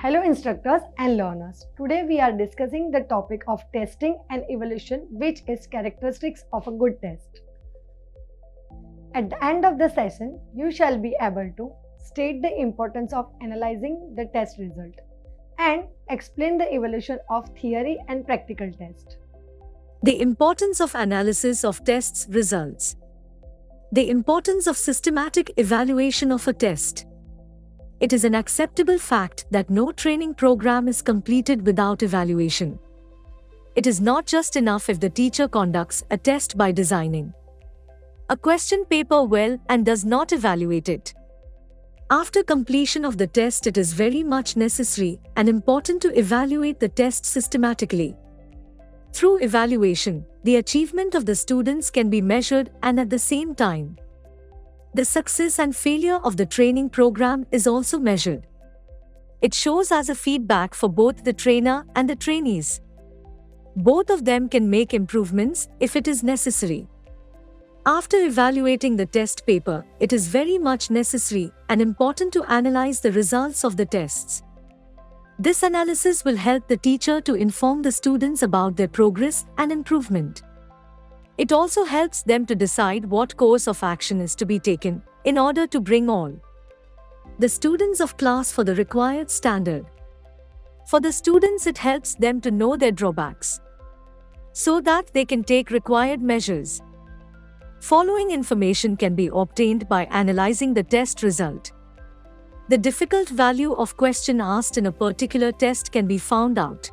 Hello instructors and learners. Today we are discussing the topic of testing and evaluation, which is characteristics of a good test. At the end of the session, you shall be able to state the importance of analyzing the test result and explain the evaluation of theory and practical test. The importance of analysis of tests results. The importance of systematic evaluation of a test. It is an acceptable fact that no training program is completed without evaluation. It is not just enough if the teacher conducts a test by designing a question paper well and does not evaluate it. After completion of the test, it is very much necessary and important to evaluate the test systematically. Through evaluation, the achievement of the students can be measured, and at the same time, the success and failure of the training program is also measured. It shows as a feedback for both the trainer and the trainees. Both of them can make improvements if it is necessary. After evaluating the test paper, it is very much necessary and important to analyze the results of the tests. This analysis will help the teacher to inform the students about their progress and improvement. It also helps them to decide what course of action is to be taken in order to bring all the students of class for the required standard. For the students, it helps them to know their drawbacks so that they can take required measures. Following information can be obtained by analyzing the test result. The difficult value of question asked in a particular test can be found out.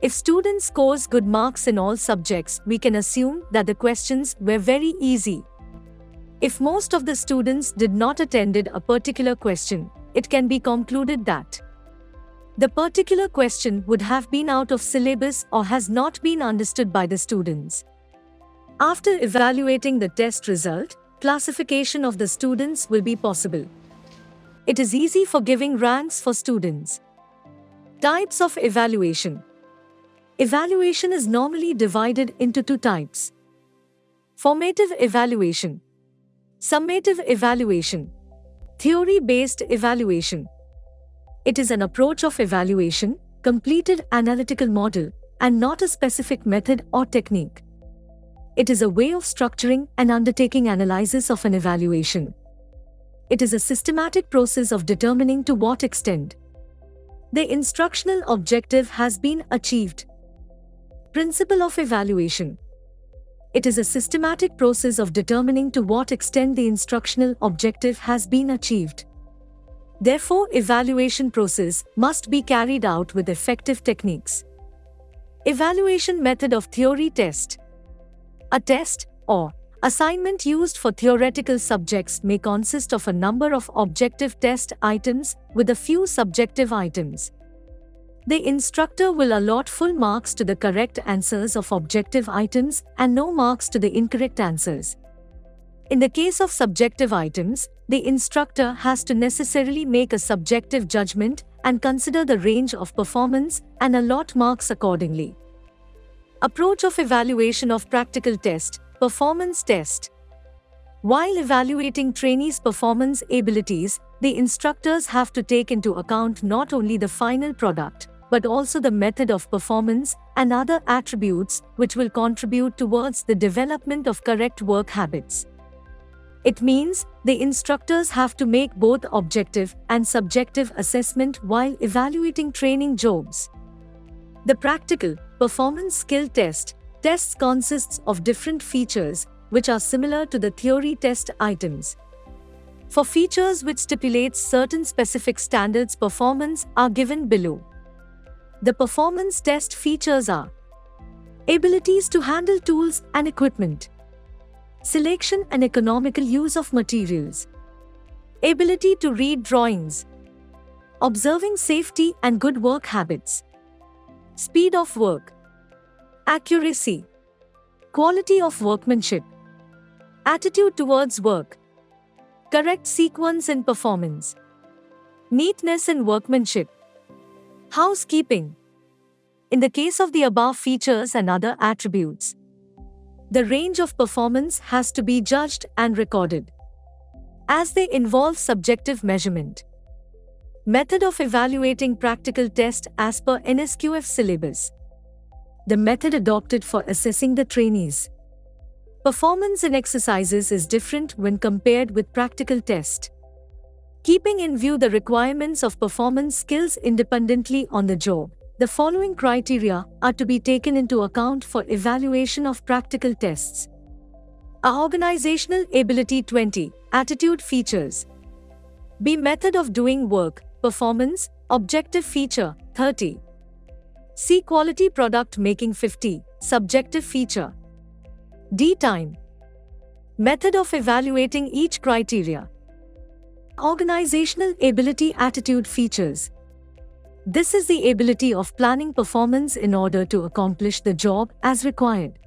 If student scores good marks in all subjects, we can assume that the questions were very easy. If most of the students did not attended a particular question, it can be concluded that the particular question would have been out of syllabus or has not been understood by the students. After evaluating the test result, classification of the students will be possible. It is easy for giving ranks for students. Types of evaluation. Evaluation is normally divided into two types: formative evaluation, summative evaluation, theory-based evaluation. It is an approach of evaluation, completed analytical model, and not a specific method or technique. It is a way of structuring and undertaking analysis of an evaluation. It is a systematic process of determining to what extent the instructional objective has been achieved. Principle of evaluation. It is a systematic process of determining to what extent the instructional objective has been achieved. Therefore, evaluation process must be carried out with effective techniques. Evaluation method of theory test. A test or assignment used for theoretical subjects may consist of a number of objective test items with a few subjective items. The instructor will allot full marks to the correct answers of objective items and no marks to the incorrect answers. In the case of subjective items, the instructor has to necessarily make a subjective judgment and consider the range of performance and allot marks accordingly. Approach of evaluation of practical test. Performance test. While evaluating trainees' performance abilities, the instructors have to take into account not only the final product, but also the method of performance and other attributes which will contribute towards the development of correct work habits. It means the instructors have to make both objective and subjective assessment while evaluating training jobs. The practical performance skill test. Tests consists of different features which are similar to the theory test items. For features which stipulates certain specific standards, performance are given below. The performance test features are: abilities to handle tools and equipment, selection and economical use of materials, ability to read drawings, observing safety and good work habits, speed of work, accuracy, quality of workmanship, attitude towards work, correct sequence in performance, neatness in workmanship, housekeeping. In the case of the above features and other attributes, the range of performance has to be judged and recorded, as they involve subjective measurement. Method of evaluating practical test as per NSQF syllabus. The method adopted for assessing the trainees' performance in exercises is different when compared with practical test. Keeping in view the requirements of performance skills independently on the job, the following criteria are to be taken into account for evaluation of practical tests. A. Organizational ability 20. Attitude features. B. Method of doing work, performance, objective feature 30. C. Quality product making 50. Subjective feature. D. Time. Method of evaluating each criteria. Organizational ability attitude features. This is the ability of planning performance in order to accomplish the job as required.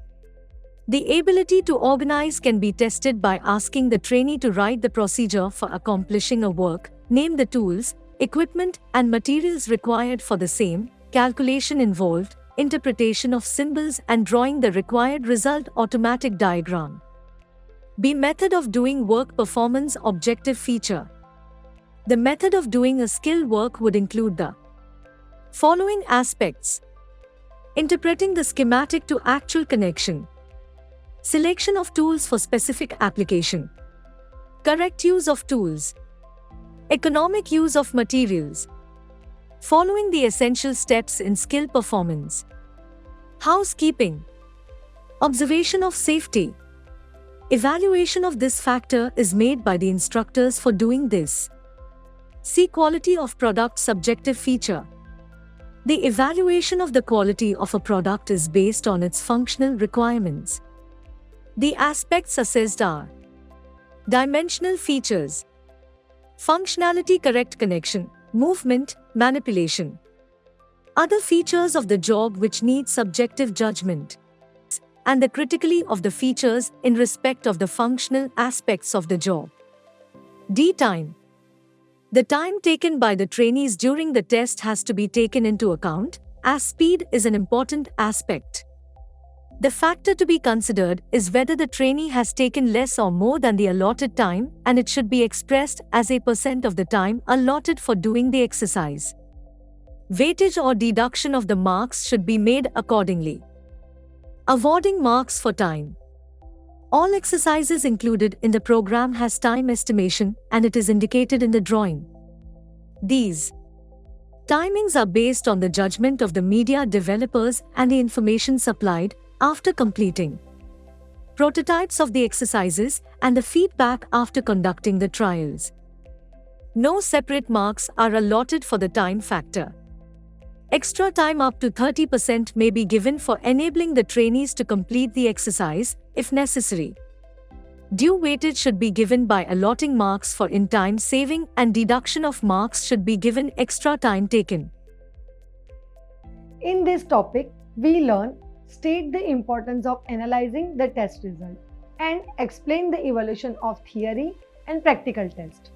The ability to organize can be tested by asking the trainee to write the procedure for accomplishing a work, name the tools, equipment, and materials required for the same, calculation involved, interpretation of symbols, and drawing the required result automatic diagram. B. Method of doing work performance objective feature. The method of doing a skill work would include the following aspects: interpreting the schematic to actual connection, selection of tools for specific application, correct use of tools, economic use of materials, following the essential steps in skill performance, housekeeping, observation of safety. Evaluation of this factor is made by the instructors for doing this. C. Quality of product subjective feature. The evaluation of the quality of a product is based on its functional requirements. The aspects assessed are dimensional features, functionality correct connection, movement, manipulation. Other features of the job which need subjective judgment, and the critically of the features in respect of the functional aspects of the job. D. Time. The time taken by the trainees during the test has to be taken into account, as speed is an important aspect. The factor to be considered is whether the trainee has taken less or more than the allotted time, and it should be expressed as a % of the time allotted for doing the exercise. Weightage or deduction of the marks should be made accordingly. Awarding marks for time. All exercises included in the program has time estimation, and it is indicated in the drawing. These timings are based on the judgment of the media developers and the information supplied after completing prototypes of the exercises and the feedback after conducting the trials. No separate marks are allotted for the time factor. Extra time up to 30% may be given for enabling the trainees to complete the exercise, if necessary. Due weightage should be given by allotting marks for in-time saving, and deduction of marks should be given extra time taken. In this topic, we learn state the importance of analyzing the test result and explain the evolution of theory and practical test.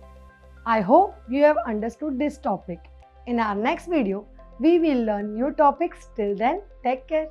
I hope you have understood this topic. In our next video, we will learn new topics. Till then, take care.